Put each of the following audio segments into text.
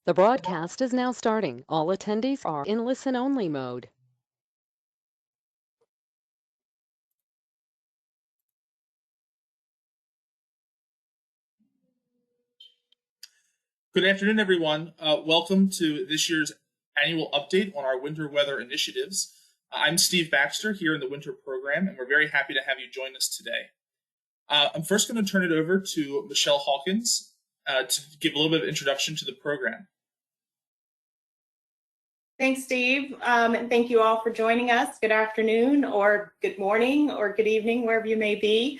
The broadcast is now starting. All attendees are in listen-only mode. Good afternoon, everyone. Welcome to this year's annual update on our winter weather initiatives. I'm Steve Baxter here in the winter program, and we're very happy to have you join us today. I'm first going to turn it over to Michelle Hawkins to give a little bit of introduction to the program. Thanks, Steve, and thank you all for joining us. Good afternoon, or good morning, or good evening, wherever you may be.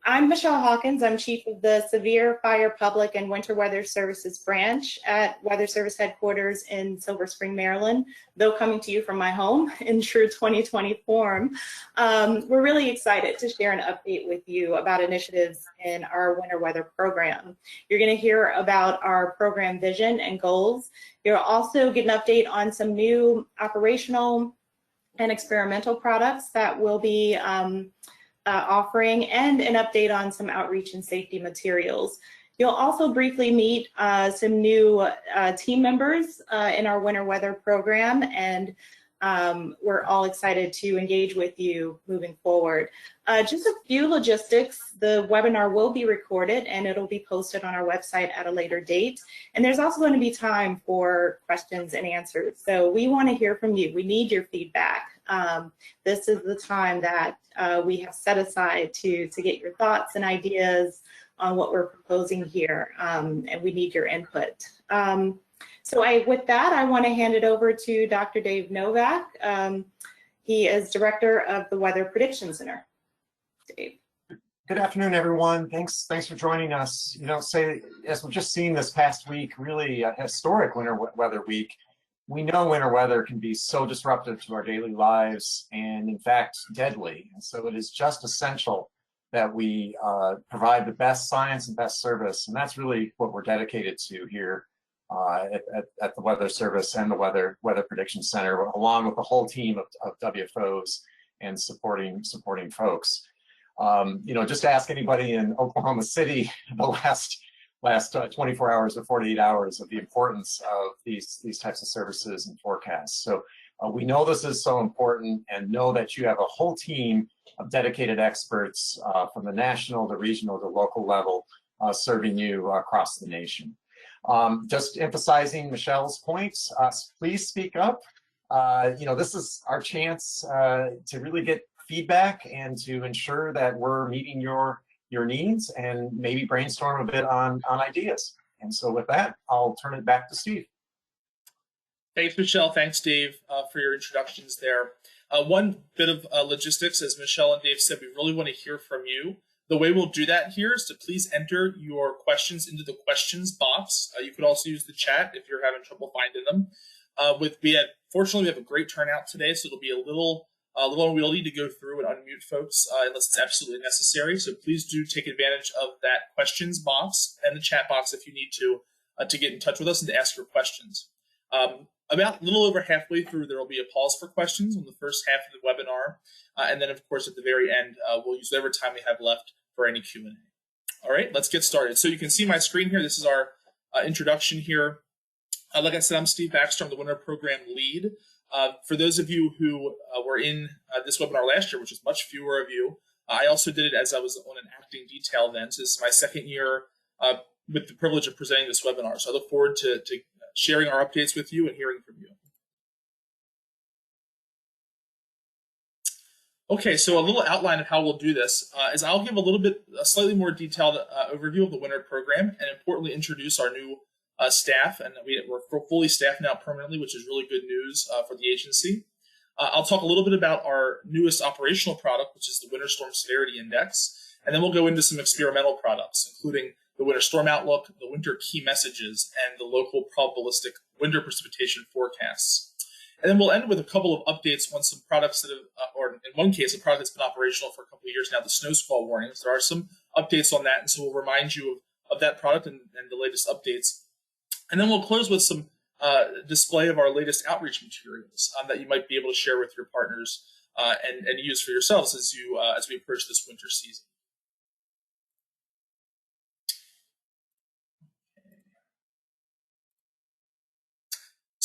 I'm Michelle Hawkins. I'm Chief of the Severe Fire, Public, and Winter Weather Services branch at Weather Service Headquarters in Silver Spring, Maryland, though coming to you from my home in true 2020 form. We're really excited to share an update with you about initiatives in our winter weather program. You're going to hear about our program vision and goals. You'll also get an update on some new operational and experimental products that we'll be offering, and an update on some outreach and safety materials. You'll also briefly meet some new team members in our winter weather program, and we're all excited to engage with you moving forward. Just a few logistics. The webinar will be recorded and it'll be posted on our website at a later date. And there's also going to be time for questions and answers. So we want to hear from you. We need your feedback. This is the time that we have set aside to get your thoughts and ideas on what we're proposing here, and we need your input. With that, I want to hand it over to Dr. Dave Novak. He is Director of the Weather Prediction Center. Dave. Good afternoon, everyone. Thanks for joining us. As we've just seen this past week, really a historic winter weather week. We know winter weather can be so disruptive to our daily lives and, in fact, deadly. And so it is just essential that we provide the best science and best service. And that's really what we're dedicated to here at the Weather Service and the Weather Prediction Center, along with the whole team of WFOs and supporting folks. Just ask anybody in Oklahoma City the last 24 hours or 48 hours of the importance of these types of services and forecasts. So we know this is so important, and know that you have a whole team of dedicated experts from the national, the regional, the local level serving you across the nation. Just emphasizing Michelle's points, please speak up. This is our chance to really get feedback and to ensure that we're meeting your needs and maybe brainstorm a bit on ideas. And so with that, I'll turn it back to Steve. Thanks, Michelle. Thanks, Dave, for your introductions there. One bit of logistics, as Michelle and Dave said, we really want to hear from you. The way we'll do that here is to please enter your questions into the questions box. You could also use the chat if you're having trouble finding them. Fortunately, we have a great turnout today, so it'll be a little unwieldy to go through and unmute folks unless it's absolutely necessary. So please do take advantage of that questions box and the chat box if you need to get in touch with us and to ask your questions. About a little over halfway through, there will be a pause for questions on the first half of the webinar. And then, of course, at the very end, we'll use whatever time we have left for any Q&A. All right, let's get started. So you can see my screen here. This is our introduction here. Like I said, I'm Steve Baxter. I'm the Winter Program Lead. For those of you who were in this webinar last year, which is much fewer of you, I also did it as I was on an acting detail then. So this is my second year with the privilege of presenting this webinar. So I look forward to sharing our updates with you and hearing from you. Okay, so a little outline of how we'll do this is I'll give a slightly more detailed overview of the winter program, and importantly introduce our new staff, and we're fully staffed now permanently, which is really good news for the agency. I'll talk a little bit about our newest operational product, which is the Winter Storm Severity Index, and then we'll go into some experimental products, including the Winter Storm Outlook, the Winter Key Messages, and the local probabilistic winter precipitation forecasts. And then we'll end with a couple of updates on some products that have, or in one case, a product that's been operational for a couple of years now, the snow squall warnings. There are some updates on that, and so we'll remind you of that product and the latest updates. And then we'll close with some display of our latest outreach materials that you might be able to share with your partners and use for yourselves as we approach this winter season.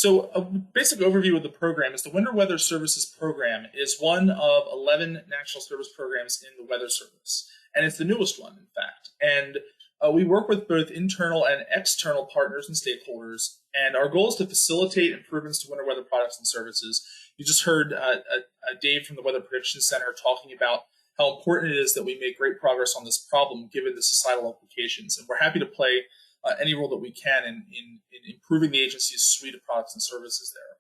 So a basic overview of the program is the Winter Weather Services Program is one of 11 national service programs in the Weather Service, and it's the newest one, in fact. And we work with both internal and external partners and stakeholders, and our goal is to facilitate improvements to winter weather products and services. You just heard Dave from the Weather Prediction Center talking about how important it is that we make great progress on this problem given the societal implications, and we're happy to play any role that we can in improving the agency's suite of products and services there.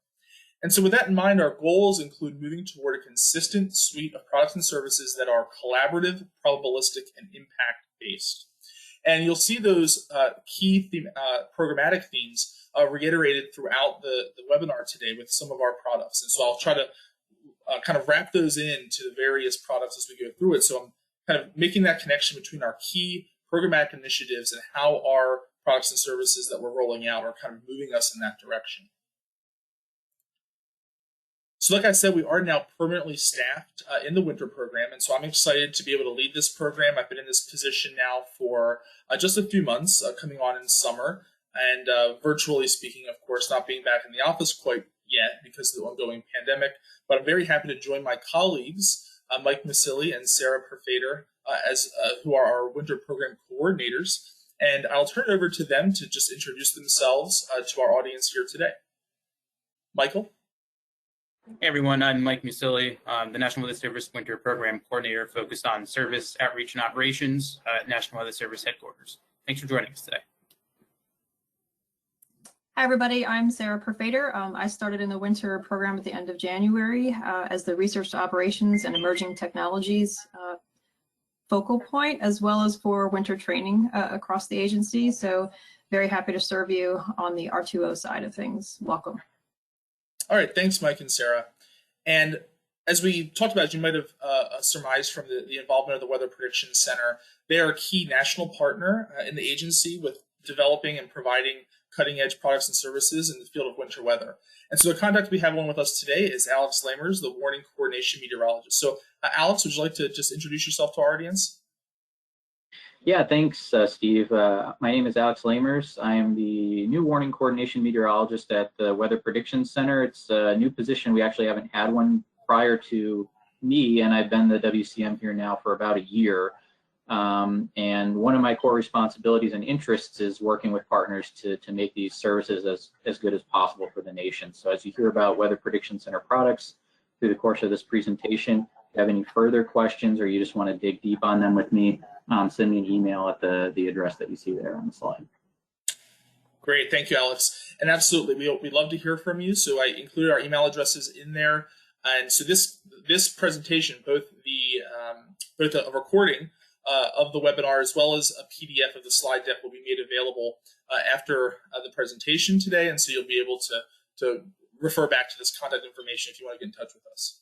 And so with that in mind, our goals include moving toward a consistent suite of products and services that are collaborative, probabilistic, and impact-based. And you'll see those key programmatic themes reiterated throughout the webinar today with some of our products. And so I'll try to kind of wrap those into the various products as we go through it. So I'm kind of making that connection between our key programmatic initiatives and how our products and services that we're rolling out are kind of moving us in that direction. So like I said, we are now permanently staffed in the winter program, and so I'm excited to be able to lead this program. I've been in this position now for just a few months, coming on in summer, and virtually speaking, of course, not being back in the office quite yet because of the ongoing pandemic, but I'm very happy to join my colleagues, Mike Masilli and Sarah Perfader, who are our winter program coordinators, and I'll turn it over to them to just introduce themselves to our audience here today. Michael? Hey everyone, I'm Mike Masilli, the National Weather Service Winter Program Coordinator focused on service, outreach, and operations at National Weather Service Headquarters. Thanks for joining us today. Hi everybody, I'm Sarah Perfader. I started in the winter program at the end of January as the Research to Operations and Emerging Technologies focal point, as well as for winter training across the agency. So very happy to serve you on the R2O side of things. Welcome. All right, thanks, Mike and Sarah. And as we talked about, as you might have surmised from the involvement of the Weather Prediction Center, they are a key national partner in the agency with developing and providing cutting-edge products and services in the field of winter weather. And so the contact we have on with us today is Alex Lamers, the Warning Coordination Meteorologist. So Alex, would you like to just introduce yourself to our audience? Yeah, thanks, Steve. My name is Alex Lamers. I am the new Warning Coordination Meteorologist at the Weather Prediction Center. It's a new position. We actually haven't had one prior to me, and I've been the WCM here now for about a year. And one of my core responsibilities and interests is working with partners to make these services as good as possible for the nation. So as you hear about Weather Prediction Center products through the course of this presentation, if you have any further questions or you just want to dig deep on them with me, send me an email at the address that you see there on the slide. Great, thank you, Alex. And absolutely, we'd love to hear from you. So I included our email addresses in there. And so this presentation, both a recording of the webinar as well as a PDF of the slide deck will be made available after the presentation today. And so you'll be able to refer back to this contact information if you want to get in touch with us.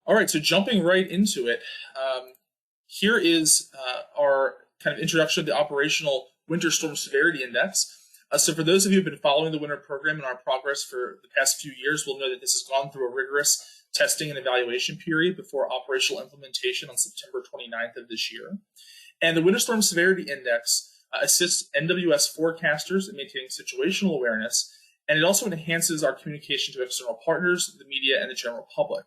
All right, so jumping right into it, here is our kind of introduction to the operational Winter Storm Severity Index. So for those of you who have been following the winter program and our progress for the past few years, will know that this has gone through a rigorous testing and evaluation period before operational implementation on September 29th of this year. And the Winter Storm Severity Index assists NWS forecasters in maintaining situational awareness, and it also enhances our communication to external partners, the media, and the general public.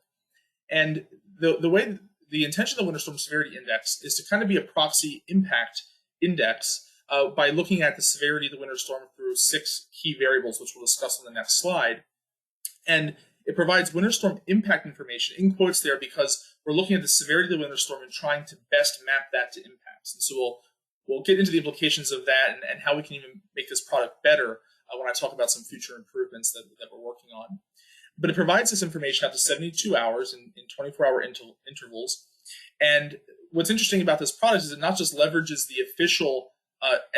And the intention of the Winter Storm Severity Index is to kind of be a proxy impact index by looking at the severity of the winter storm through 6 key variables, which we'll discuss on the next slide. And it provides winter storm impact information, in quotes there, because we're looking at the severity of the winter storm and trying to best map that to impacts. And so we'll get into the implications of that and how we can even make this product better when I talk about some future improvements that we're working on. But it provides this information up to 72 hours in 24-hour intervals. And what's interesting about this product is it not just leverages the official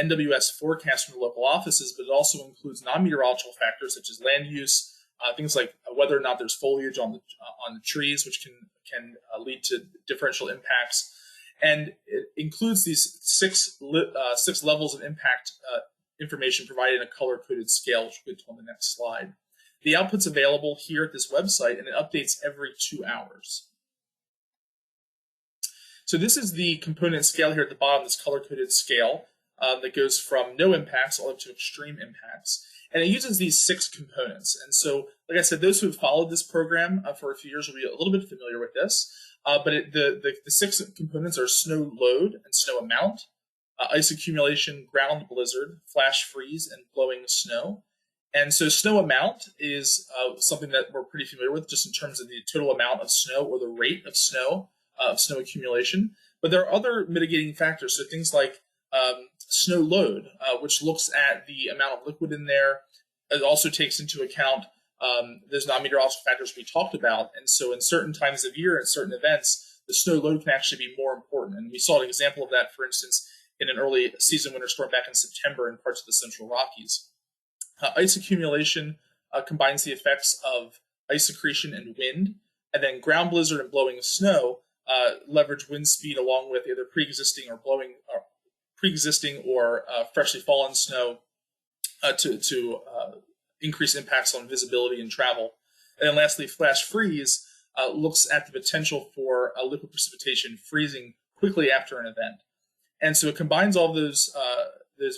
NWS forecast from the local offices, but it also includes non-meteorological factors such as land use, things like whether or not there's foliage on the trees, which can lead to differential impacts. And it includes these six levels of impact information provided in a color-coded scale, which we'll get to on the next slide. The output's available here at this website, and it updates every 2 hours. So this is the component scale here at the bottom, this color-coded scale. that goes from no impacts all the way to extreme impacts. And it uses these 6 components. And so, like I said, those who have followed this program for a few years will be a little bit familiar with this. But the 6 components are snow load and snow amount, ice accumulation, ground blizzard, flash freeze, and blowing snow. And so snow amount is something that we're pretty familiar with just in terms of the total amount of snow or the rate of snow accumulation. But there are other mitigating factors. So things like snow load, which looks at the amount of liquid in there. It also takes into account those non-meteorological factors we talked about. And so in certain times of year, at certain events, the snow load can actually be more important. And we saw an example of that, for instance, in an early season winter storm back in September in parts of the Central Rockies. Ice accumulation combines the effects of ice accretion and wind, and then ground blizzard and blowing snow leverage wind speed along with either pre-existing or freshly fallen snow to increase impacts on visibility and travel. And then lastly, flash freeze looks at the potential for liquid precipitation freezing quickly after an event. And so it combines all those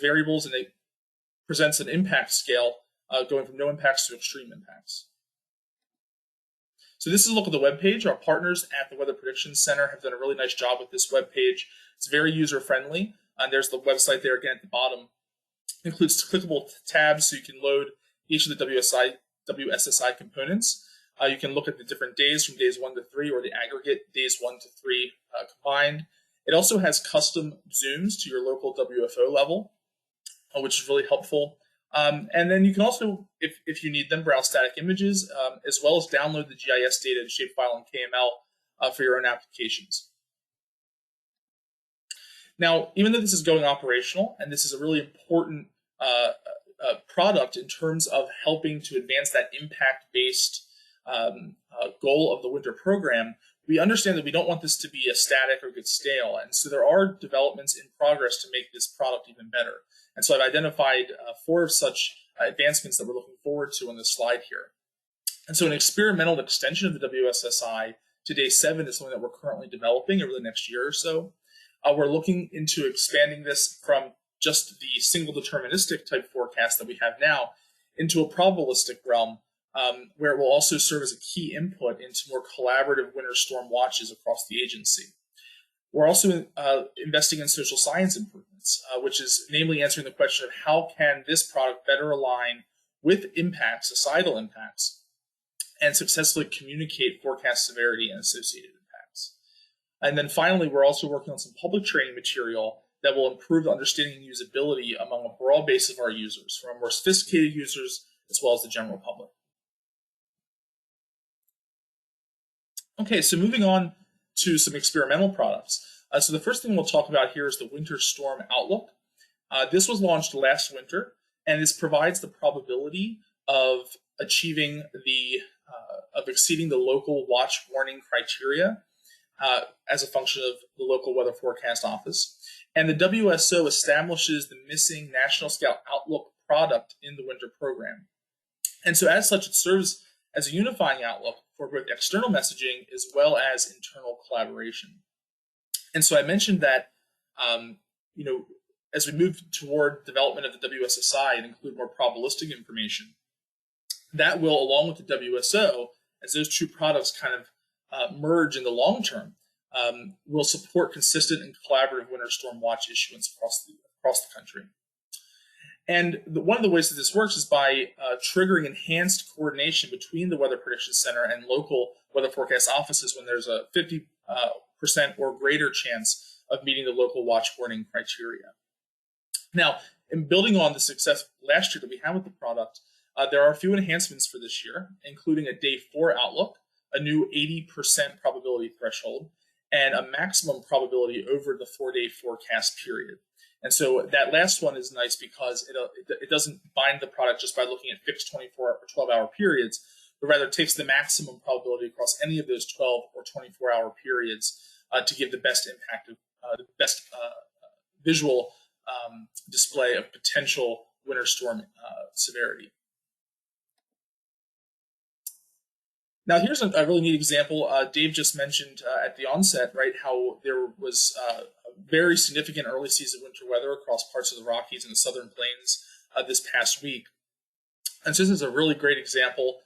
variables, and it presents an impact scale going from no impacts to extreme impacts. So this is a look at the webpage. Our partners at the Weather Prediction Center have done a really nice job with this webpage. It's very user-friendly. And there's the website there again at the bottom. It includes clickable tabs so you can load each of the WSSI components. You can look at the different days from days 1 to 3 or the aggregate days 1 to 3 combined. It also has custom zooms to your local WFO level, which is really helpful. And then you can also, if you need them, browse static images, as well as download the GIS data in shapefile and KML for your own applications. Now, even though this is going operational, and this is a really important product in terms of helping to advance that impact-based goal of the winter program, we understand that we don't want this to be a static or get stale. And so there are developments in progress to make this product even better. And so I've identified 4 of such advancements that we're looking forward to on this slide here. And so an experimental extension of the WSSI to day 7 is something that we're currently developing over the next year or so. We're looking into expanding this from just the single deterministic type forecast that we have now into a probabilistic realm, where it will also serve as a key input into more collaborative winter storm watches across the agency. We're also investing in social science improvements, which is namely answering the question of how can this product better align with impacts, societal impacts, and successfully communicate forecast severity and associated impacts. And then finally, we're also working on some public training material that will improve the understanding and usability among a broad base of our users, from our more sophisticated users as well as the general public. Okay, so moving on to some experimental products. So the first thing we'll talk about here is the Winter Storm Outlook. This was launched last winter, and this provides the probability of achieving of exceeding the local watch warning criteria as a function of the local weather forecast office. And the WSO establishes the missing national scale outlook product in the winter program. And so as such, it serves as a unifying outlook for both external messaging as well as internal collaboration. And so I mentioned that, as we move toward development of the WSSI and include more probabilistic information, that will, along with the WSO, as those two products kind of merge in the long term, will support consistent and collaborative winter storm watch issuance across the country. And one of the ways that this works is by triggering enhanced coordination between the Weather Prediction Center and local weather forecast offices when there's a 50% or greater chance of meeting the local watch warning criteria. Now, in building on the success last year that we had with the product, there are a few enhancements for this year, including a day 4 outlook, a new 80% probability threshold, and a maximum probability over the 4-day forecast period. And so that last one is nice because it doesn't bind the product just by looking at fixed 24 or 12-hour periods, but rather takes the maximum probability across any of those 12 or 24-hour periods to give the best impact of the best visual display of potential winter storm severity. Now, here's a really neat example. Dave just mentioned at the onset, right, how there was a very significant early season winter weather across parts of the Rockies and the Southern Plains this past week. And so this is a really great example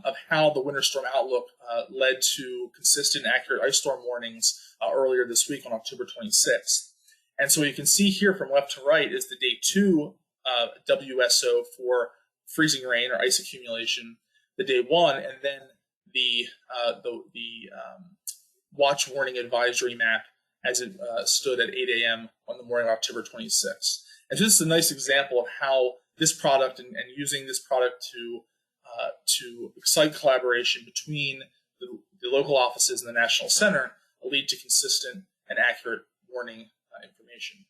of how the winter storm outlook led to consistent, accurate ice storm warnings earlier this week on October 26th. And so what you can see here from left to right is the day 2 WSO for freezing rain or ice accumulation, the day 1, and then the watch warning advisory map as it stood at 8 a.m. on the morning of October 26th. And so this is a nice example of how this product and using this product to excite collaboration between the local offices and the National Center lead to consistent and accurate warning information.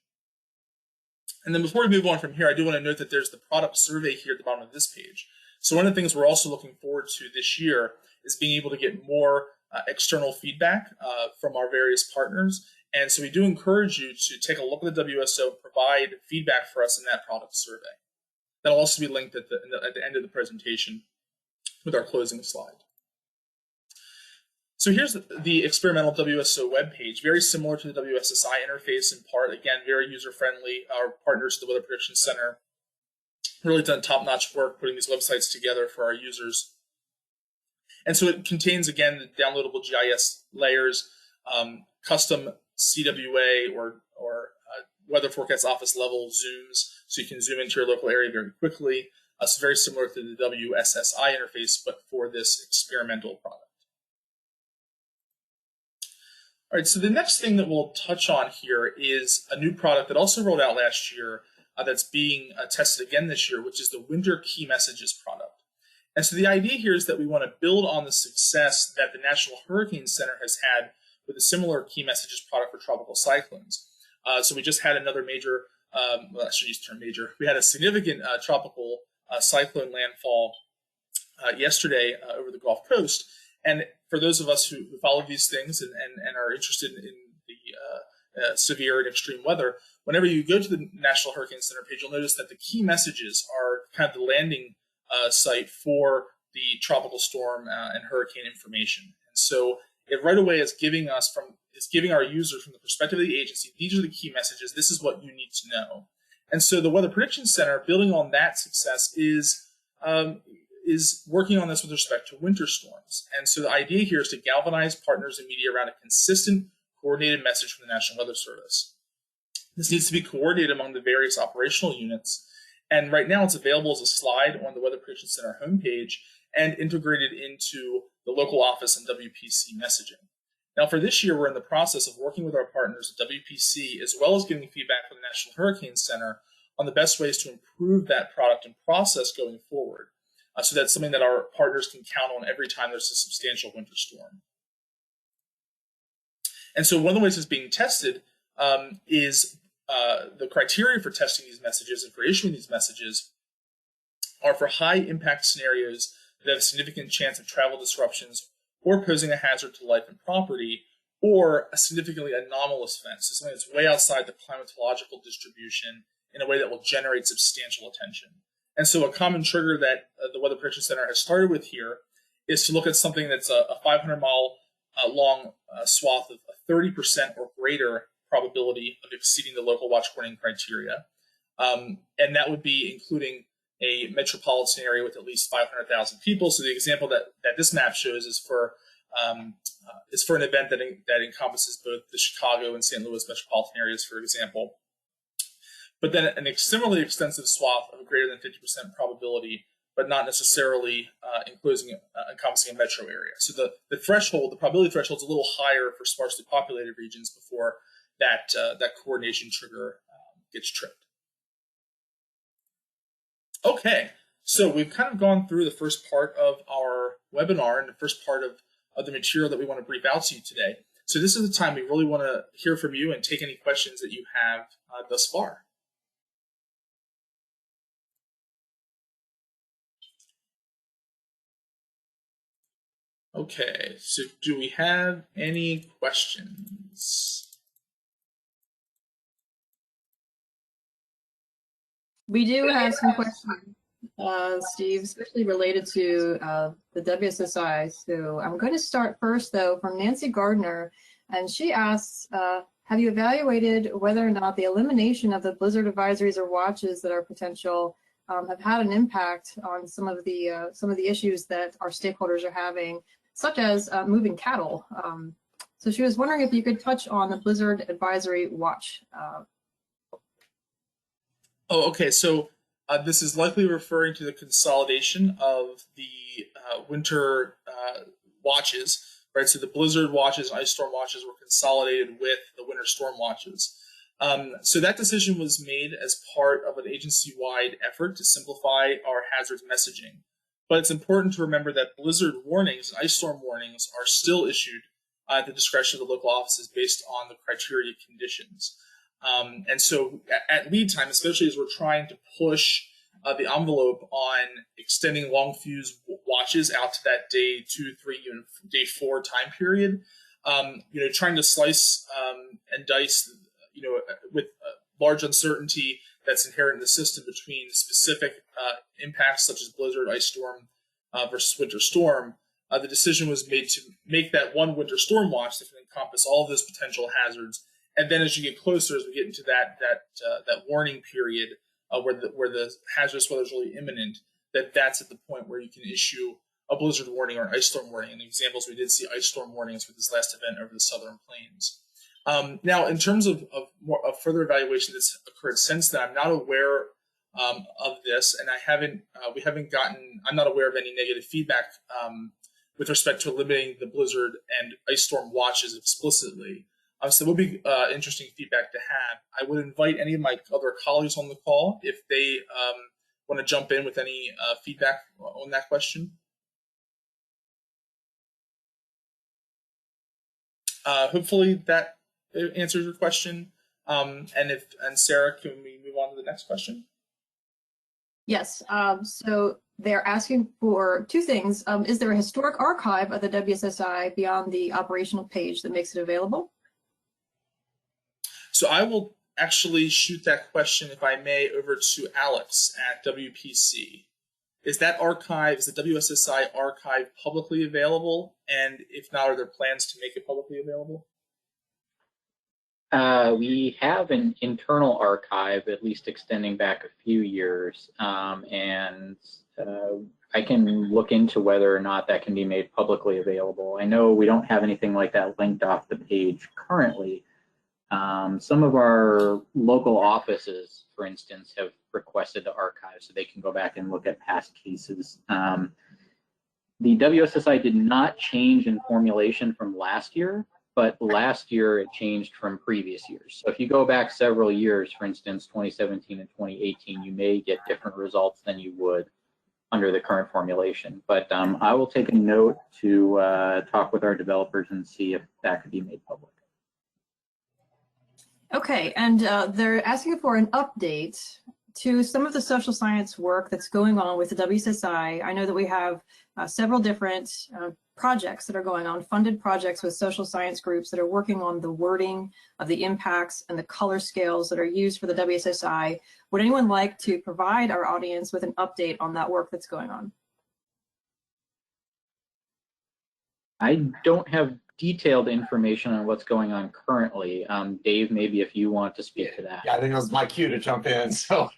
And then before we move on from here, I do want to note that there's the product survey here at the bottom of this page. So one of the things we're also looking forward to this year is being able to get more external feedback from our various partners. And so we do encourage you to take a look at the WSO and provide feedback for us in that product survey. That'll also be linked at the end of the presentation with our closing slide. So here's the experimental WSO webpage, very similar to the WSSI interface in part. Again, very user-friendly. Our partners at the Weather Prediction Center really done top-notch work putting these websites together for our users. And so it contains, again, the downloadable GIS layers, custom CWA or weather forecast office level zooms, so you can zoom into your local area very quickly. So very similar to the WSSI interface, but for this experimental product. All right, so the next thing that we'll touch on here is a new product that also rolled out last year that's being tested again this year, which is the Winter Key Messages product. And so the idea here is that we want to build on the success that the National Hurricane Center has had with a similar key messages product for tropical cyclones. So we just had another major, well, I should use the term major. We had a significant tropical cyclone landfall yesterday over the Gulf Coast. And for those of us who follow these things and are interested in the severe and extreme weather, whenever you go to the National Hurricane Center page, you'll notice that the key messages are kind of the landing site for the tropical storm and hurricane information. And so it right away is giving our users from the perspective of the agency, these are the key messages, this is what you need to know. And so the Weather Prediction Center, building on that success, is working on this with respect to winter storms. And so the idea here is to galvanize partners and media around a consistent, coordinated message from the National Weather Service. This needs to be coordinated among the various operational units. And right now it's available as a slide on the Weather Prediction Center homepage and integrated into the local office and WPC messaging. Now for this year, we're in the process of working with our partners at WPC, as well as getting feedback from the National Hurricane Center on the best ways to improve that product and process going forward. So that's something that our partners can count on every time there's a substantial winter storm. And so one of the ways it's being tested is the criteria for testing these messages and for issuing these messages are for high impact scenarios that have a significant chance of travel disruptions or posing a hazard to life and property, or a significantly anomalous event, so something that's way outside the climatological distribution in a way that will generate substantial attention. And so a common trigger that the Weather Prediction Center has started with here is to look at something that's a 500-mile long swath of a 30% or greater probability of exceeding the local watch warning criteria. And that would be including a metropolitan area with at least 500,000 people. So the example that this map shows is for an event that encompasses both the Chicago and St. Louis metropolitan areas, for example. But then a similarly extensive swath of greater than 50% probability, but not necessarily encompassing a metro area. So the threshold, the probability threshold, is a little higher for sparsely populated regions before that coordination trigger gets tripped. Okay, so we've kind of gone through the first part of our webinar and the first part of the material that we want to brief out to you today. So this is the time we really want to hear from you and take any questions that you have thus far. Okay, so do we have any questions? We do have some questions. Steve, especially related to the WSSI. So I'm going to start first, though, from Nancy Gardner, and she asks, have you evaluated whether or not the elimination of the blizzard advisories or watches that are potential have had an impact on some of the issues that our stakeholders are having, such as moving cattle? So she was wondering if you could touch on the blizzard advisory watch. Oh, okay. So this is likely referring to the consolidation of the winter watches, right? So the blizzard watches and ice storm watches were consolidated with the winter storm watches. So that decision was made as part of an agency-wide effort to simplify our hazards messaging. But it's important to remember that blizzard warnings and ice storm warnings are still issued at the discretion of the local offices based on the criteria conditions. And so at lead time, especially as we're trying to push the envelope on extending long fuse watches out to that day 2, 3, even day 4 time period, trying to slice and dice, with large uncertainty that's inherent in the system between specific impacts such as blizzard, ice storm versus winter storm. The decision was made to make that one winter storm watch that can encompass all of those potential hazards. And then as you get closer, as we get into that warning period where the hazardous weather is really imminent, that's at the point where you can issue a blizzard warning or an ice storm warning. And the examples, we did see ice storm warnings for this last event over the southern plains. Now, in terms of further evaluation that's occurred since then, I'm not aware of this, and I'm not aware of any negative feedback with respect to limiting the blizzard and ice storm watches explicitly. So it would be interesting feedback to have. I would invite any of my other colleagues on the call if they want to jump in with any feedback on that question. Hopefully that answers your question. And Sarah, can we move on to the next question? Yes. So they're asking for 2 things. Is there a historic archive of the WSSI beyond the operational page that makes it available? So I will actually shoot that question, if I may, over to Alex at WPC. Is the WSSI archive publicly available? And if not, are there plans to make it publicly available? We have an internal archive, at least extending back a few years, and I can look into whether or not that can be made publicly available. I know we don't have anything like that linked off the page currently. Some of our local offices, for instance, have requested the archive so they can go back and look at past cases. The WSSI did not change in formulation from last year, but last year it changed from previous years. So if you go back several years, for instance, 2017 and 2018, you may get different results than you would under the current formulation. But I will take a note to talk with our developers and see if that could be made public. Okay, and they're asking for an update to some of the social science work that's going on with the WSSI. I know that we have several different projects that are going on, funded projects with social science groups that are working on the wording of the impacts and the color scales that are used for the WSSI. Would anyone like to provide our audience with an update on that work that's going on? I don't have detailed information on what's going on currently. Dave, maybe if you want to speak to that. Yeah, I think it was my cue to jump in. So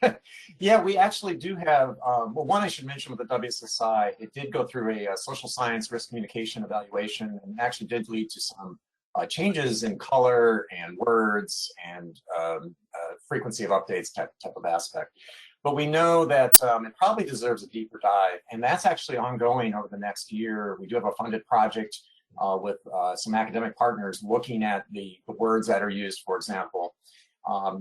yeah, we actually do have, well, one I should mention with the WSSI, it did go through a social science risk communication evaluation and actually did lead to some changes in color and words and frequency of updates type of aspect. But we know that it probably deserves a deeper dive, and that's actually ongoing over the next year. We do have a funded project with some academic partners looking at the words that are used, for example.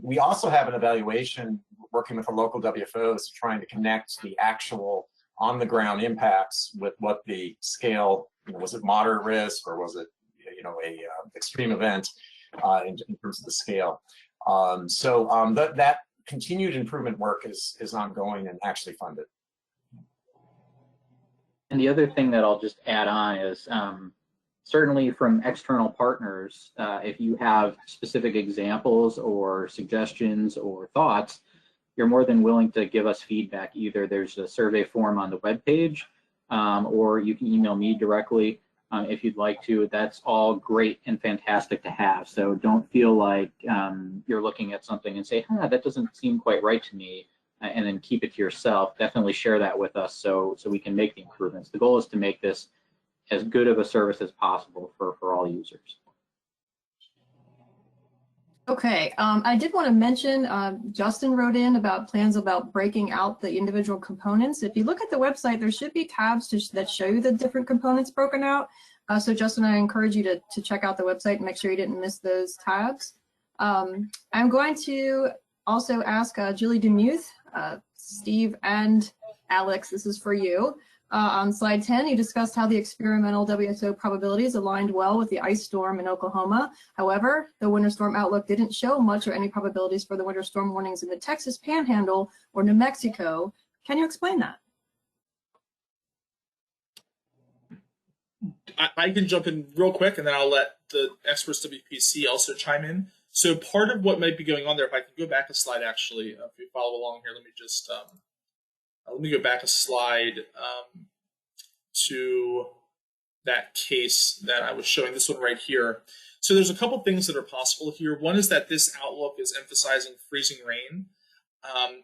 We also have an evaluation working with the local WFOs trying to connect the actual on-the-ground impacts with what the scale, was it moderate risk or was it, a extreme event in terms of the scale. That continued improvement work is ongoing and actually funded. And the other thing that I'll just add on is certainly from external partners, if you have specific examples or suggestions or thoughts, you're more than willing to give us feedback. Either there's a survey form on the webpage, or you can email me directly if you'd like to. That's all great and fantastic to have. So don't feel like you're looking at something and say, that doesn't seem quite right to me, and then keep it to yourself. Definitely share that with us so we can make the improvements. The goal is to make this as good of a service as possible for all users. Okay, I did want to mention, Justin wrote in about plans about breaking out the individual components. If you look at the website, there should be tabs that show you the different components broken out. So Justin, I encourage you to check out the website and make sure you didn't miss those tabs. I'm going to also ask Julie Demuth, Steve and Alex, this is for you. On slide 10, you discussed how the experimental WSO probabilities aligned well with the ice storm in Oklahoma. However, the winter storm outlook didn't show much or any probabilities for the winter storm warnings in the Texas Panhandle or New Mexico. Can you explain that? I can jump in real quick, and then I'll let the experts WPC also chime in. So part of what might be going on there, if I can go back a slide, actually, if you follow along here, let me just let me go back a slide to that case that I was showing, this one right here. So there's a couple things that are possible here. One is that this outlook is emphasizing freezing rain.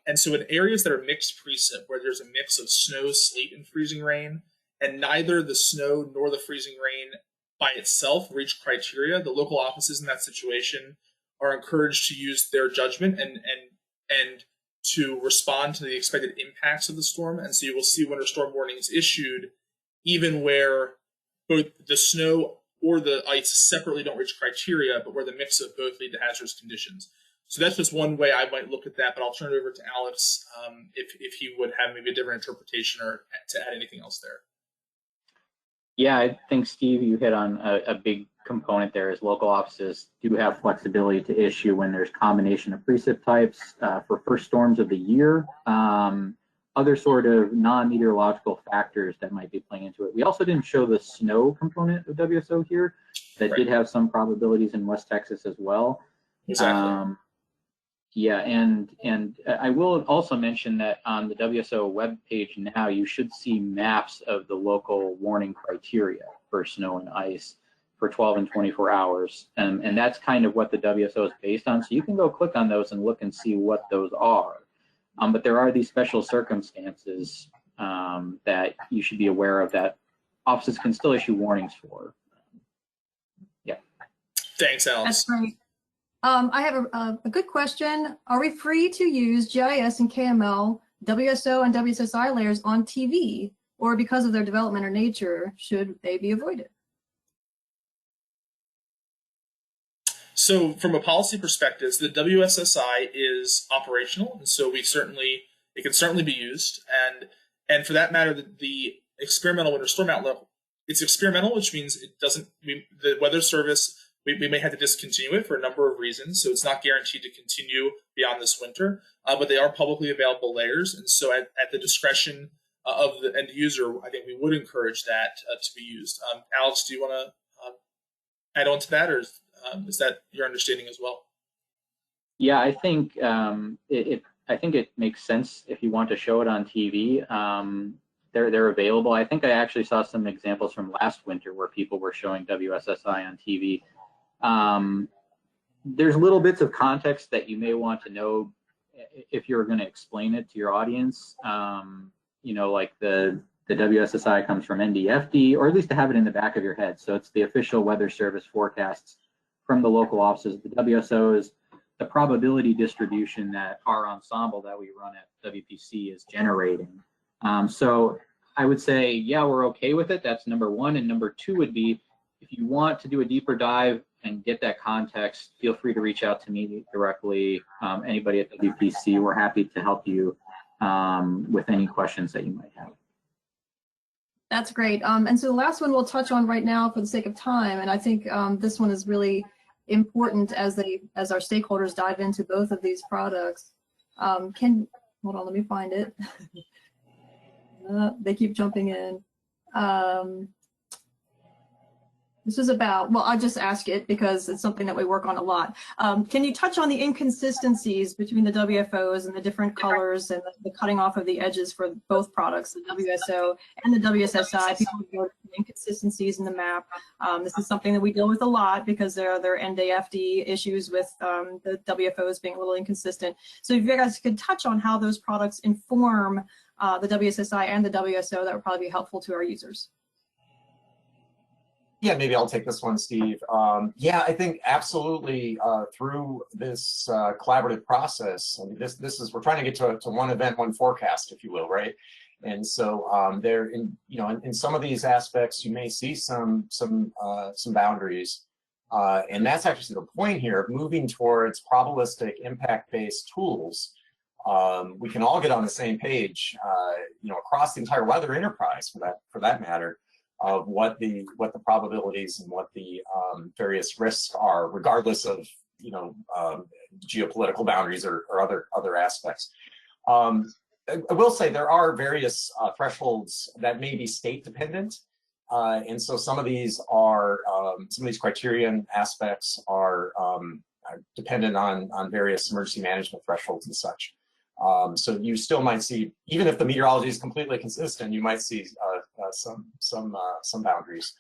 And so in areas that are mixed precip, where there's a mix of snow, sleet, and freezing rain, and neither the snow nor the freezing rain by itself reach criteria, the local offices in that situation are encouraged to use their judgment and to respond to the expected impacts of the storm. And so you will see winter storm warnings issued even where both the snow or the ice separately don't reach criteria, but where the mix of both lead to hazardous conditions. So that's just one way I might look at that, but I'll turn it over to Alex if he would have maybe a different interpretation or to add anything else there. Yeah, I think, Steve, you hit on a big component there, is local offices do have flexibility to issue when there's combination of precip types for first storms of the year, other sort of non-meteorological factors that might be playing into it. We also didn't show the snow component of WSO here that did have some probabilities in West Texas as well. Exactly. Yeah, and I will also mention that on the WSO webpage now, you should see maps of the local warning criteria for snow and ice for 12 and 24 hours. And that's kind of what the WSO is based on. So you can go click on those and look and see what those are. But there are these special circumstances that you should be aware of that offices can still issue warnings for. Yeah. Thanks, Alex. That's great. I have a good question. Are we free to use GIS and KML, WSO and WSSI layers on TV, or because of their development or nature, should they be avoided? So from a policy perspective, the WSSI is operational, and so it can certainly be used. And for that matter, the experimental winter storm outlook, it's experimental, which means it doesn't. The Weather Service, we may have to discontinue it for a number of reasons, so it's not guaranteed to continue beyond this winter. But they are publicly available layers, and so at the discretion of the end user, I think we would encourage that to be used. Alex, do you want to add on to that, or is that your understanding as well? Yeah, I think it makes sense if you want to show it on TV. They're available. I think I actually saw some examples from last winter where people were showing WSSI on TV. There's little bits of context that you may want to know if you're going to explain it to your audience. Like the WSSI comes from NDFD, or at least to have it in the back of your head. So it's the official Weather Service forecasts from the local offices. The WSO is the probability distribution that our ensemble that we run at WPC is generating. So I would say, yeah, we're okay with it. That's number one. And number two would be, if you want to do a deeper dive and get that context, feel free to reach out to me directly. Anybody at WPC, we're happy to help you with any questions that you might have. That's great. And so the last one we'll touch on right now for the sake of time, and I think this one is really important as our stakeholders dive into both of these products. Hold on, let me find it. They keep jumping in. This is about, well, I'll just ask it because it's something that we work on a lot. Can you touch on the inconsistencies between the WFOs and the different colors and the cutting off of the edges for both products, the WSO and the WSSI? People notice inconsistencies in the map. This is something that we deal with a lot because there are NWS issues with the WFOs being a little inconsistent. So if you guys could touch on how those products inform the WSSI and the WSO, that would probably be helpful to our users. Yeah, maybe I'll take this one, Steve. Yeah, I think absolutely through this collaborative process. I mean, this is, we're trying to get to one event, one forecast, if you will, right? And so there, in some of these aspects, you may see some boundaries, and that's actually the point here of moving towards probabilistic impact-based tools. We can all get on the same page, across the entire weather enterprise, for that matter, of what the probabilities and what the various risks are, regardless of geopolitical boundaries or other aspects. I will say there are various thresholds that may be state dependent, and so some of these criterion aspects are dependent on various emergency management thresholds and such. So you still might see, even if the meteorology is completely consistent, you might see some boundaries.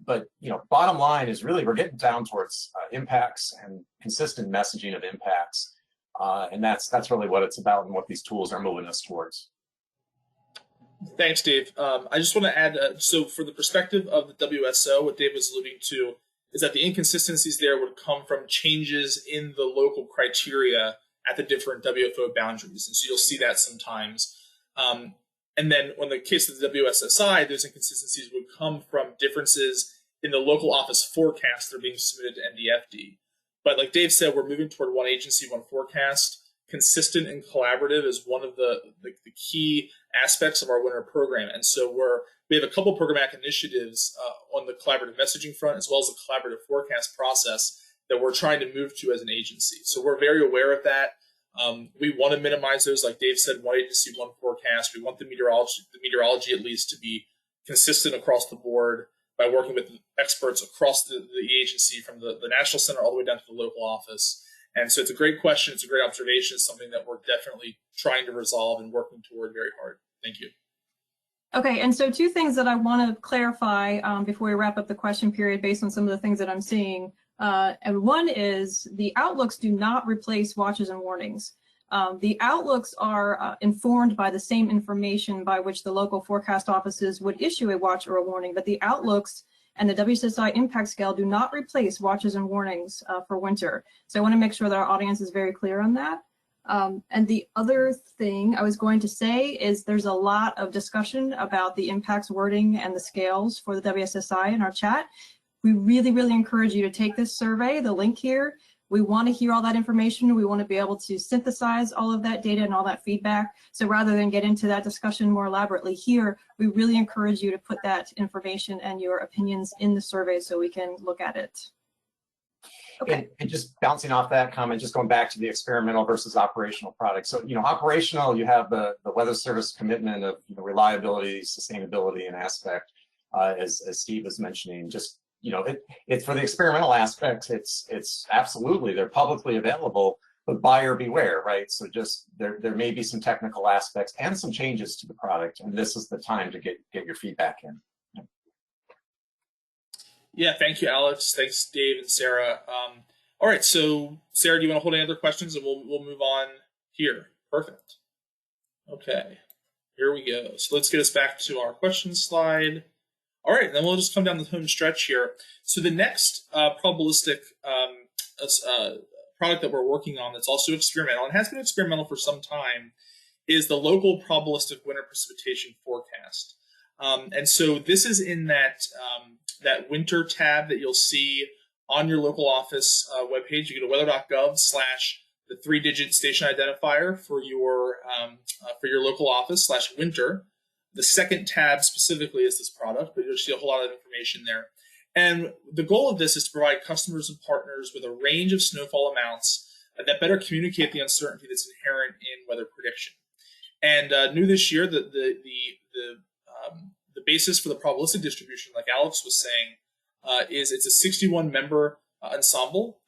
But bottom line is really we're getting down towards impacts and consistent messaging of impacts, and that's really what it's about and what these tools are moving us towards. Thanks, Dave. I just want to add, so for the perspective of the WSO, what Dave was alluding to is that the inconsistencies there would come from changes in the local criteria at the different WFO boundaries. And so you'll see that sometimes. And then in the case of the WSSI, those inconsistencies would come from differences in the local office forecasts that are being submitted to NDFD. But like Dave said, we're moving toward one agency, one forecast. Consistent and collaborative is one of the key aspects of our winter program. And so we have a couple programmatic initiatives on the collaborative messaging front, as well as the collaborative forecast process that we're trying to move to as an agency. So we're very aware of that. We want to minimize those, like Dave said, one agency, one forecast. We want the meteorology at least to be consistent across the board by working with experts across the agency, from the national center all the way down to the local office. And so it's a great question. It's a great observation. It's something that we're definitely trying to resolve and working toward very hard. Thank you. Okay, and so two things that I want to clarify before we wrap up the question period based on some of the things that I'm seeing. And one is the outlooks do not replace watches and warnings. The outlooks are informed by the same information by which the local forecast offices would issue a watch or a warning, but the outlooks and the WSSI impact scale do not replace watches and warnings for winter. So I want to make sure that our audience is very clear on that. And the other thing I was going to say is there's a lot of discussion about the impacts wording and the scales for the WSSI in our chat. We really, really encourage you to take this survey, the link here. We want to hear all that information. We want to be able to synthesize all of that data and all that feedback. So rather than get into that discussion more elaborately here, we really encourage you to put that information and your opinions in the survey so we can look at it. Okay. And just bouncing off that comment, just going back to the experimental versus operational product. So, operational, you have the Weather Service commitment of reliability, sustainability, and aspect, as Steve was mentioning. Just it's for the experimental aspects. It's absolutely, they're publicly available, but buyer beware, right? So just there may be some technical aspects and some changes to the product, and this is the time to get your feedback in. Yeah, thank you, Alex. Thanks, Dave and Sarah. All right, so Sarah, do you want to hold any other questions, and we'll move on here? Perfect. Okay, here we go. So let's get us back to our questions slide. All right, then we'll just come down the home stretch here. So the next probabilistic product that we're working on that's also experimental, and has been experimental for some time, is the local probabilistic winter precipitation forecast. And so this is in that winter tab that you'll see on your local office webpage. You go to weather.gov/the 3-digit station identifier for your local office /winter. The second tab specifically is this product, but you'll see a whole lot of information there. And the goal of this is to provide customers and partners with a range of snowfall amounts that better communicate the uncertainty that's inherent in weather prediction. And new this year, the basis for the probabilistic distribution, like Alex was saying, is it's a 61 member ensemble,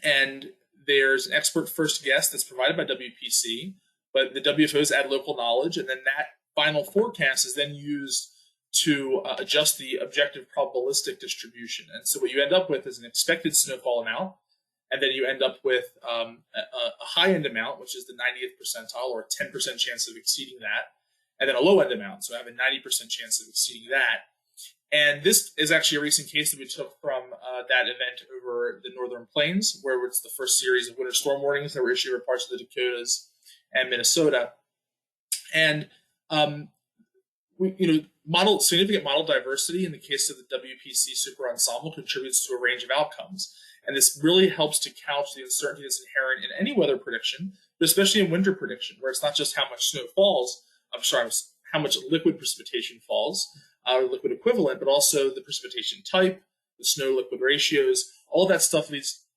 and there's an expert first guest that's provided by WPC, but the WFOs add local knowledge, and then that final forecast is then used to adjust the objective probabilistic distribution. And so what you end up with is an expected snowfall amount, and then you end up with a high-end amount, which is the 90th percentile, or a 10% chance of exceeding that, and then a low-end amount, so I have a 90% chance of exceeding that. And this is actually a recent case that we took from that event over the Northern Plains, where it's the first series of winter storm warnings that were issued over parts of the Dakotas and Minnesota. And significant model diversity in the case of the WPC Super Ensemble contributes to a range of outcomes. And this really helps to couch the uncertainty that's inherent in any weather prediction, but especially in winter prediction, where it's not just how much snow falls, how much liquid precipitation falls, or liquid equivalent, but also the precipitation type, the snow-liquid ratios, all that stuff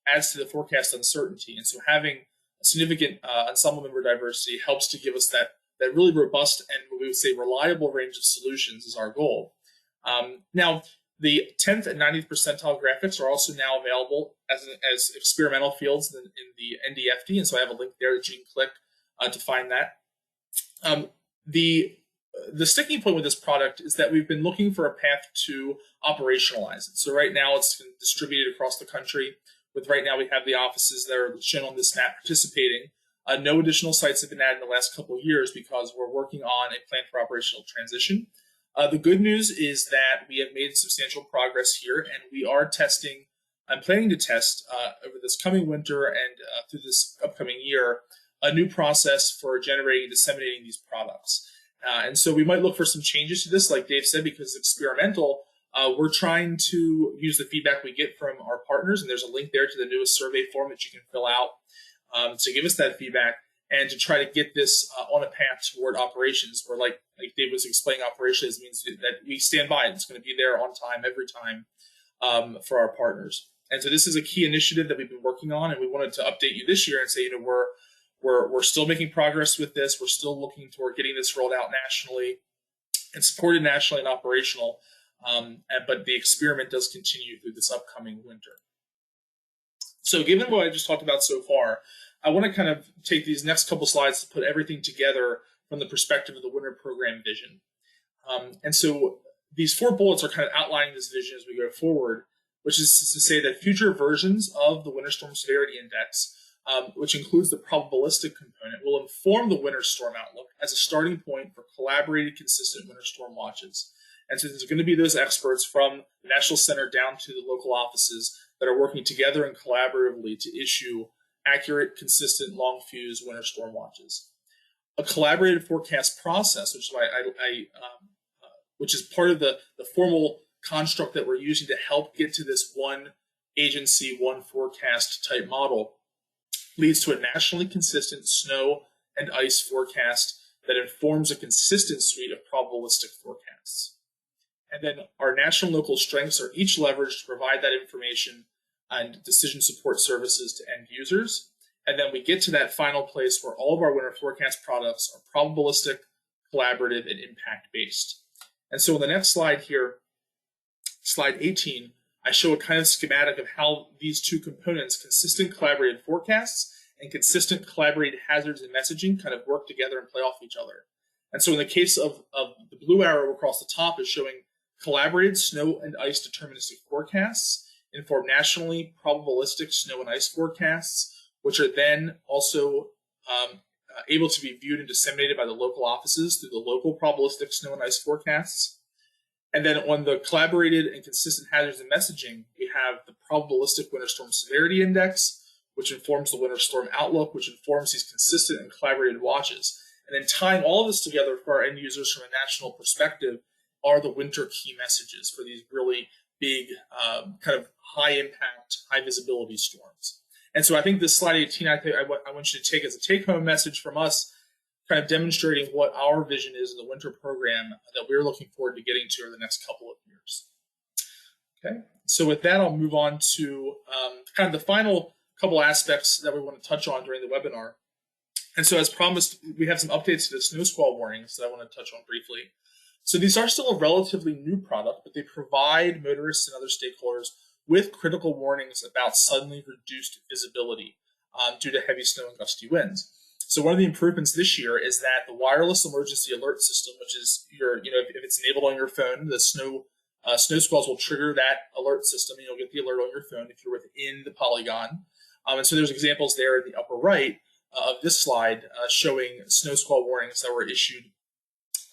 adds to the forecast uncertainty. And so having a significant ensemble member diversity helps to give us that really robust and what we would say reliable range of solutions is our goal. Now, the 10th and 90th percentile graphics are also now available as experimental fields in the NDFD, and so I have a link there that you can click to find that. The sticking point with this product is that we've been looking for a path to operationalize it. So right now it's been distributed across the country. Right now we have the offices that are shown on this map participating. No additional sites have been added in the last couple of years because we're working on a plan for operational transition. The good news is that we have made substantial progress here, and we are testing. I'm planning to test over this coming winter and through this upcoming year a new process for generating and disseminating these products. And so we might look for some changes to this, like Dave said, because it's experimental. We're trying to use the feedback we get from our partners, and there's a link there to the newest survey form that you can fill out to give us that feedback and to try to get this on a path toward operations, where like Dave was explaining, operations means that we stand by it. It's going to be there on time every time for our partners. And so this is a key initiative that we've been working on, and we wanted to update you this year and say, we're still making progress with this. We're still looking toward getting this rolled out nationally and supported nationally and operational. But the experiment does continue through this upcoming winter. So given what I just talked about so far, I want to kind of take these next couple slides to put everything together from the perspective of the winter program vision. And so these 4 bullets are kind of outlining this vision as we go forward, which is to say that future versions of the Winter Storm Severity Index, which includes the probabilistic component, will inform the winter storm outlook as a starting point for collaborated, consistent winter storm watches. And so there's going to be those experts from the National Center down to the local offices that are working together and collaboratively to issue accurate, consistent, long fuse winter storm watches. A collaborated forecast process, which is part of the formal construct that we're using to help get to this one agency, one forecast type model, leads to a nationally consistent snow and ice forecast that informs a consistent suite of probabilistic forecasts. And then our national and local strengths are each leveraged to provide that information and decision support services to end users. And then we get to that final place where all of our winter forecast products are probabilistic, collaborative, and impact-based. And so in the next slide here, slide 18, I show a kind of schematic of how these two components, consistent collaborated forecasts and consistent collaborated hazards and messaging, kind of work together and play off each other. And so in the case of the blue arrow across the top is showing collaborated snow and ice deterministic forecasts inform nationally probabilistic snow and ice forecasts, which are then also able to be viewed and disseminated by the local offices through the local probabilistic snow and ice forecasts. And then on the collaborated and consistent hazards and messaging, we have the probabilistic winter storm severity index, which informs the winter storm outlook, which informs these consistent and collaborated watches. And then tying all of this together for our end users from a national perspective are the winter key messages for these really big, kind of high impact, high visibility storms. And so I think this slide 18, I want you to take as a take home message from us, kind of demonstrating what our vision is in the winter program that we're looking forward to getting to over the next couple of years. Okay, so with that, I'll move on to kind of the final couple aspects that we want to touch on during the webinar. And so as promised, we have some updates to the snow squall warnings that I want to touch on briefly. So these are still a relatively new product, but they provide motorists and other stakeholders with critical warnings about suddenly reduced visibility due to heavy snow and gusty winds. So one of the improvements this year is that the wireless emergency alert system, which is if it's enabled on your phone, the snow squalls will trigger that alert system, and you'll get the alert on your phone if you're within the polygon. And so there's examples there in the upper right of this slide showing snow squall warnings that were issued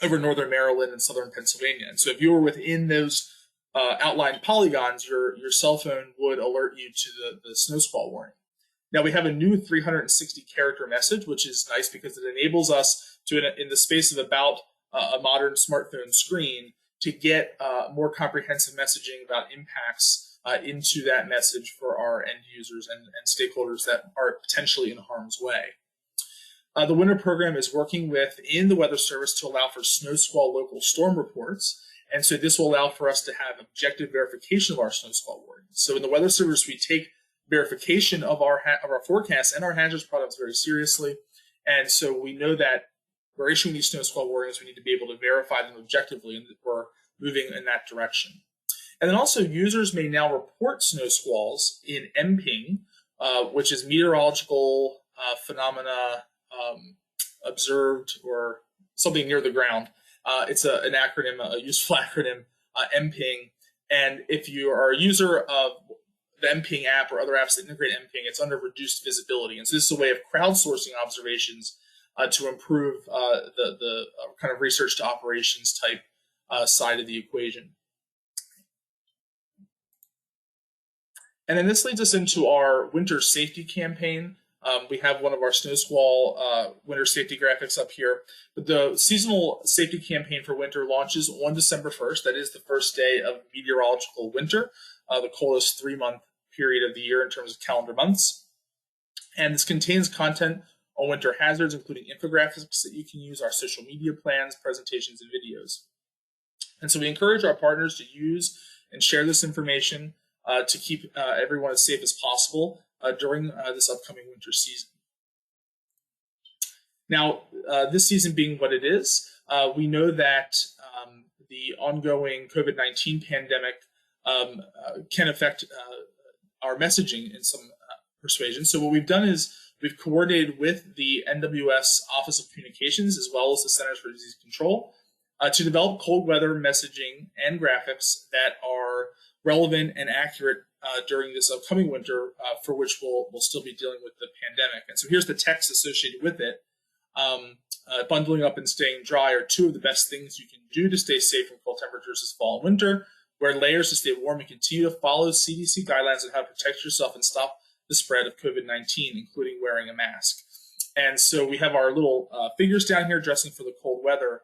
over northern Maryland and southern Pennsylvania. And so if you were within those outlined polygons, your cell phone would alert you to the snow squall warning. Now we have a new 360 character message, which is nice because it enables us to, in the space of about a modern smartphone screen, to get more comprehensive messaging about impacts into that message for our end users and stakeholders that are potentially in harm's way. The winter program is working within the Weather Service to allow for snow squall local storm reports. And so this will allow for us to have objective verification of our snow squall warnings. So in the Weather Service, we take verification of our forecasts and our hazards products very seriously. And so we know that we're issuing these snow squall warnings, we need to be able to verify them objectively, and that we're moving in that direction. And then also users may now report snow squalls in MPING, which is meteorological phenomena observed or something near the ground. It's an acronym, a useful acronym, MPING. And if you are a user of the MPING app or other apps that integrate MPING, it's under reduced visibility. And so this is a way of crowdsourcing observations to improve the kind of research to operations type side of the equation. And then this leads us into our winter safety campaign. We have one of our snow squall winter safety graphics up here. But the seasonal safety campaign for winter launches on December 1st. That is the first day of meteorological winter, the coldest 3-month period of the year in terms of calendar months. And this contains content on winter hazards, including infographics that you can use, our social media plans, presentations, and videos. And so we encourage our partners to use and share this information to keep everyone as safe as possible during this upcoming winter season. Now, this season being what it is, we know that the ongoing COVID-19 pandemic can affect our messaging in some persuasion. So what we've done is we've coordinated with the NWS Office of Communications as well as the Centers for Disease Control to develop cold weather messaging and graphics that are relevant and accurate during this upcoming winter, for which we'll still be dealing with the pandemic. And so here's the text associated with it. Bundling up and staying dry are two of the best things you can do to stay safe from cold temperatures this fall and winter. Wear layers to stay warm and continue to follow CDC guidelines on how to protect yourself and stop the spread of COVID-19, including wearing a mask. And so we have our little figures down here dressing for the cold weather,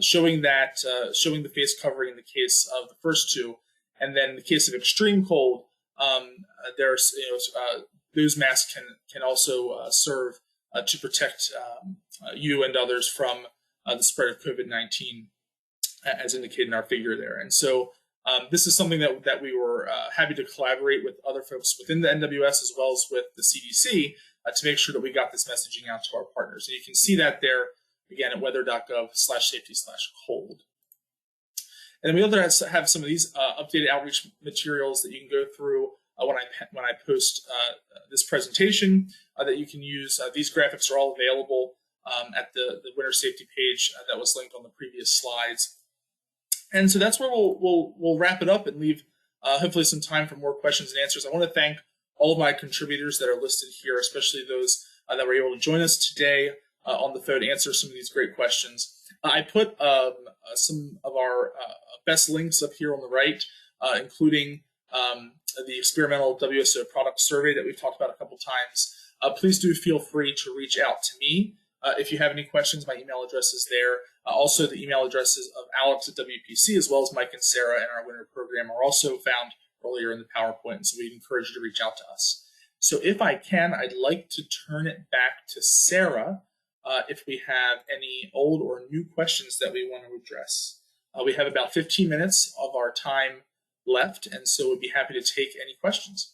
showing the face covering in the case of the first two. And then in the case of extreme cold, those masks can also serve to protect you and others from the spread of COVID-19, as indicated in our figure there. And so this is something that we were happy to collaborate with other folks within the NWS as well as with the CDC to make sure that we got this messaging out to our partners. And you can see that there, again, at weather.gov/safety/cold. And then we also have some of these updated outreach materials that you can go through when I post this presentation that you can use. These graphics are all available at the winter safety page that was linked on the previous slides. And so that's where we'll wrap it up and leave hopefully some time for more questions and answers. I want to thank all of my contributors that are listed here, especially those that were able to join us today on the phone to answer some of these great questions. I put some of our best links up here on the right, including the experimental WSO product survey that we've talked about a couple times. Please do feel free to reach out to me if you have any questions. My email address is there. Also, the email addresses of Alex at WPC as well as Mike and Sarah in our winter program are also found earlier in the PowerPoint, so we'd encourage you to reach out to us. So if I can, I'd like to turn it back to Sarah if we have any old or new questions that we want to address. We have about 15 minutes of our time left, and so we'd be happy to take any questions.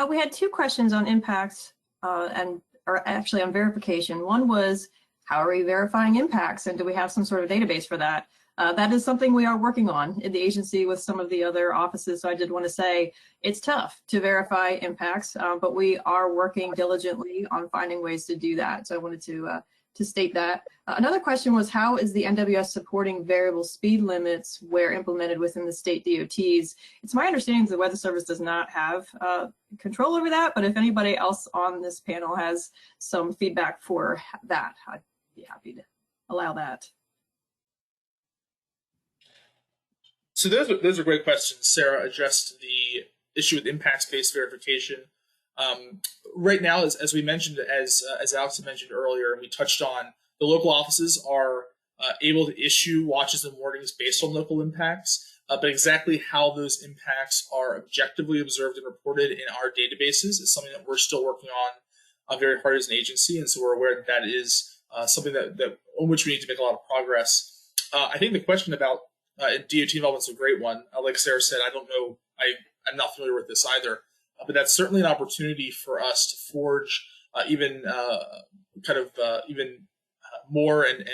We had two questions on impacts or actually on verification. One was, how are we verifying impacts, and do we have some sort of database for that? That is something we are working on in the agency with some of the other offices. So I did want to say it's tough to verify impacts, but we are working diligently on finding ways to do that. So I wanted to state that. Another question was, how is the NWS supporting variable speed limits where implemented within the state DOTs? It's my understanding the Weather Service does not have control over that, but if anybody else on this panel has some feedback for that, I'd be happy to allow that. So those are great questions. Sarah addressed the issue with impacts-based verification. Right now, as we mentioned, as Alex had mentioned earlier, and we touched on, the local offices are able to issue watches and warnings based on local impacts, but exactly how those impacts are objectively observed and reported in our databases is something that we're still working on very hard as an agency, and so we're aware that that is something that on which we need to make a lot of progress. I think the question about DOT involvement is a great one. Like Sarah said, I don't know, I'm not familiar with this either. But that's certainly an opportunity for us to forge even more and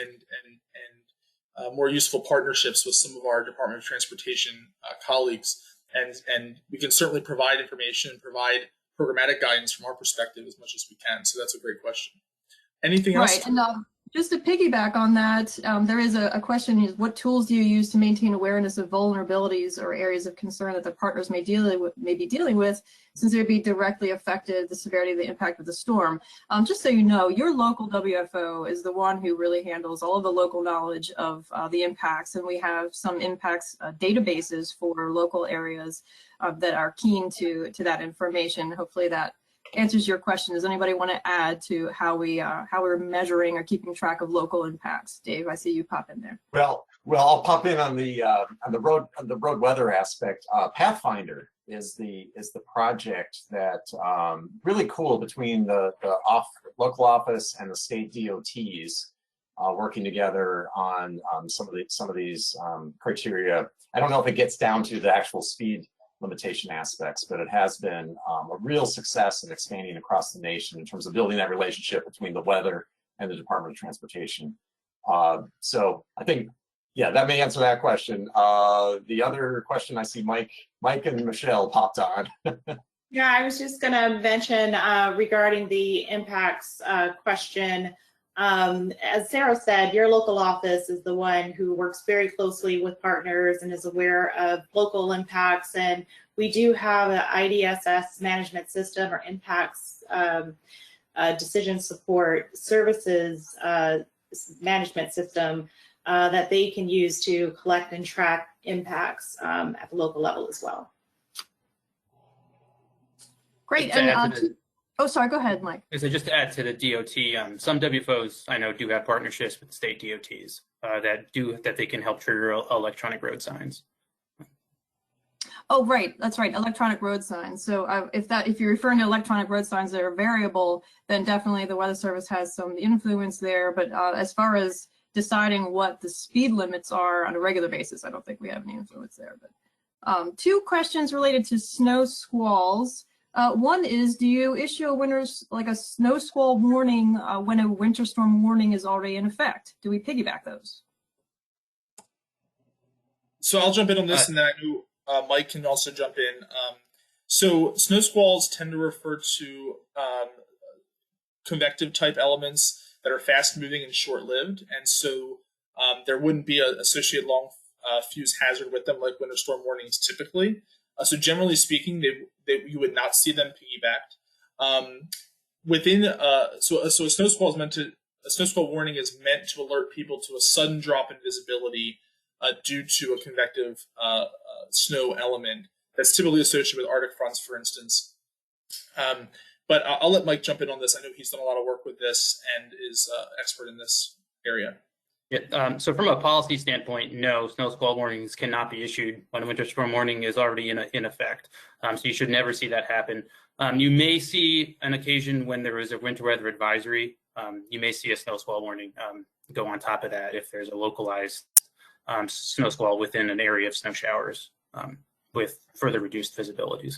more useful partnerships with some of our Department of Transportation colleagues, and we can certainly provide information and provide programmatic guidance from our perspective as much as we can. So that's a great question. Anything else? Right, and just to piggyback on that, there is a question: is what tools do you use to maintain awareness of vulnerabilities or areas of concern that the partners may be dealing with, since they'd be directly affected the severity of the impact of the storm? Just so you know, your local WFO is the one who really handles all of the local knowledge of the impacts, and we have some impacts databases for local areas that are keen to that information. Hopefully that answers your question. Does anybody want to add to how we're measuring or keeping track of local impacts? Dave, I see you pop in there. Well, I'll pop in on the road weather aspect. Pathfinder is the project that really cool between the local office and the state DOTs working together on some of these criteria. I don't know if it gets down to the actual speed limitation aspects, but it has been a real success in expanding across the nation in terms of building that relationship between the weather and the Department of Transportation. So I think, yeah, that may answer that question. The other question, I see Mike and Michelle popped on. Yeah, I was just going to mention regarding the impacts question. As Sarah said, your local office is the one who works very closely with partners and is aware of local impacts. And we do have an IDSS management system or impacts decision support services management system that they can use to collect and track impacts at the local level as well. Great. And oh, sorry, go ahead, Mike. So just to add to the DOT, some WFOs I know do have partnerships with state DOTs that they can help trigger electronic road signs. Oh, right, that's right, electronic road signs. So if you're referring to electronic road signs that are variable, then definitely the Weather Service has some influence there. But as far as deciding what the speed limits are on a regular basis, I don't think we have any influence there. But two questions related to snow squalls. One is, do you issue a snow squall warning when a winter storm warning is already in effect? Do we piggyback those? So I'll jump in on this, and then I know Mike can also jump in. So snow squalls tend to refer to convective type elements that are fast moving and short lived, and so there wouldn't be an associated long fuse hazard with them like winter storm warnings typically. So generally speaking, you would not see them piggybacked. So a snow squall warning is meant to alert people to a sudden drop in visibility due to a convective snow element that's typically associated with Arctic fronts, for instance. But I'll let Mike jump in on this. I know he's done a lot of work with this and is expert in this area. Yeah, so from a policy standpoint, no, snow squall warnings cannot be issued when a winter storm warning is already in effect. So you should never see that happen. You may see an occasion when there is a winter weather advisory. You may see a snow squall warning go on top of that if there's a localized snow squall within an area of snow showers with further reduced visibilities.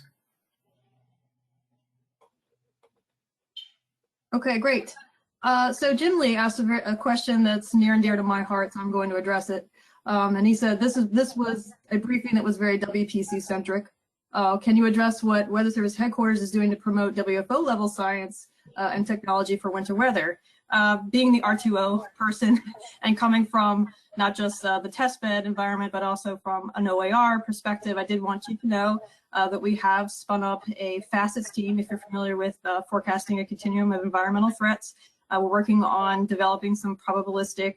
Okay, great. So Jim Lee asked a question that's near and dear to my heart, so I'm going to address it. And he said, this was a briefing that was very WPC centric. Can you address what Weather Service Headquarters is doing to promote WFO level science and technology for winter weather? Being the R2O person and coming from not just the testbed environment, but also from an OAR perspective, I did want you to know that we have spun up a facets team, if you're familiar with forecasting a continuum of environmental threats. We're working on developing some probabilistic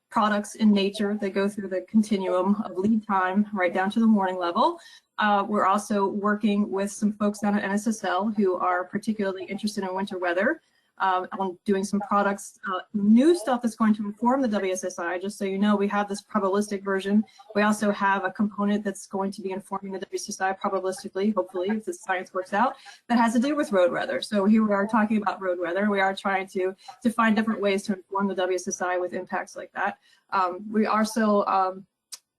products in nature that go through the continuum of lead time right down to the warning level. We're also working with some folks down at NSSL who are particularly interested in winter weather on doing some products, new stuff that's going to inform the WSSI. Just so you know, we have this probabilistic version. We also have a component that's going to be informing the WSSI probabilistically, hopefully, if the science works out, that has to do with road weather. So here we are talking about road weather. We are trying to find different ways to inform the WSSI with impacts like that. We are still,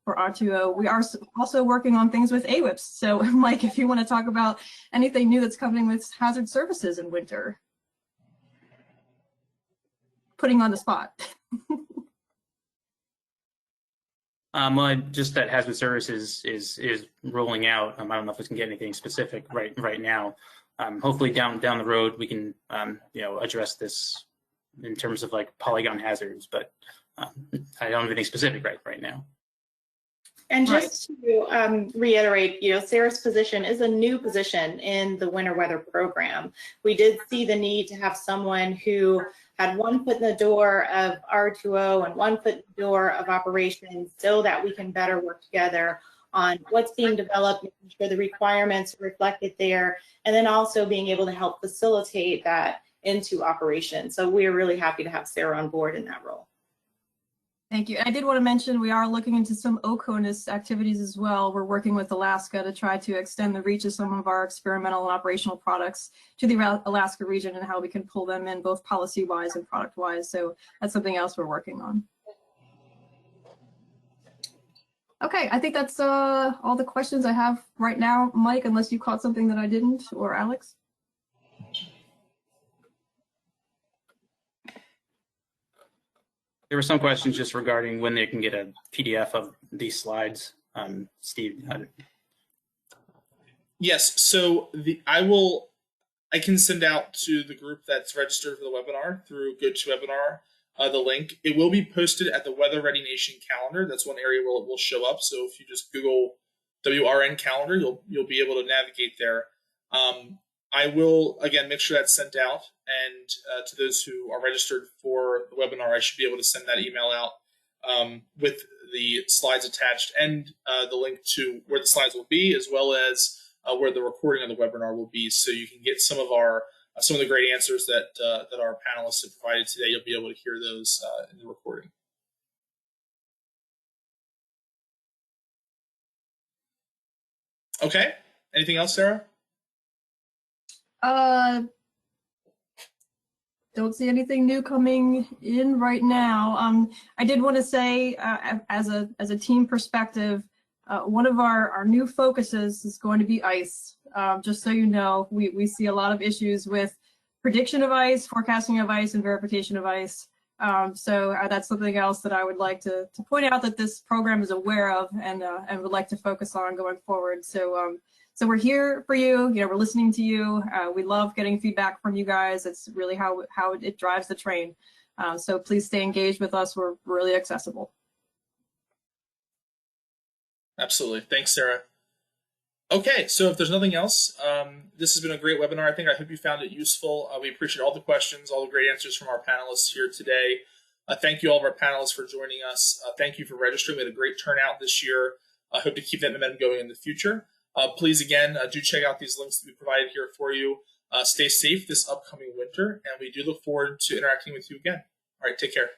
for R2O, we are also working on things with AWIPS. So Mike, if you want to talk about anything new that's coming with hazard services in winter. Putting on the spot. Well, just that hazard services is rolling out. I don't know if we can get anything specific right now. Hopefully down the road we can address this in terms of like polygon hazards, but I don't have anything specific right now. And just to reiterate, Sarah's position is a new position in the winter weather program. We did see the need to have someone who had one foot in the door of R2O and one foot in the door of operations so that we can better work together on what's being developed, making sure the requirements are reflected there, and then also being able to help facilitate that into operations. So we're really happy to have Sarah on board in that role. Thank you. I did want to mention we are looking into some OCONUS activities as well. We're working with Alaska to try to extend the reach of some of our experimental and operational products to the Alaska region and how we can pull them in both policy-wise and product-wise. So that's something else we're working on. Okay, I think that's all the questions I have right now, Mike, unless you caught something that I didn't, or Alex. There were some questions just regarding when they can get a PDF of these slides. Steve. Yes, so I can send out to the group that's registered for the webinar through GoToWebinar the link. It will be posted at the Weather Ready Nation calendar. That's one area where it will show up. So if you just Google WRN calendar, you'll be able to navigate there. I will, again, make sure that's sent out. And to those who are registered for the webinar, I should be able to send that email out with the slides attached and the link to where the slides will be, as well as where the recording of the webinar will be. So you can get some of the great answers that our panelists have provided today. You'll be able to hear those in the recording. Okay. Anything else, Sarah? Don't see anything new coming in right now. I did want to say, as a team perspective, one of our new focuses is going to be ice. Just so you know, we see a lot of issues with prediction of ice, forecasting of ice, and verification of ice. So that's something else that I would like to point out that this program is aware of and would like to focus on going forward. So we're here for you. We're listening to you. We love getting feedback from you guys. It's really how it drives the train. So please stay engaged with us. We're really accessible. Absolutely. Thanks, Sarah. Okay, so if there's nothing else, this has been a great webinar. I hope you found it useful. We appreciate all the questions, all the great answers from our panelists here today. Thank you all of our panelists for joining us. Thank you for registering. We had a great turnout this year. I hope to keep that momentum going in the future. Please, again, do check out these links that we provided here for you. Stay safe this upcoming winter, and we do look forward to interacting with you again. All right, take care.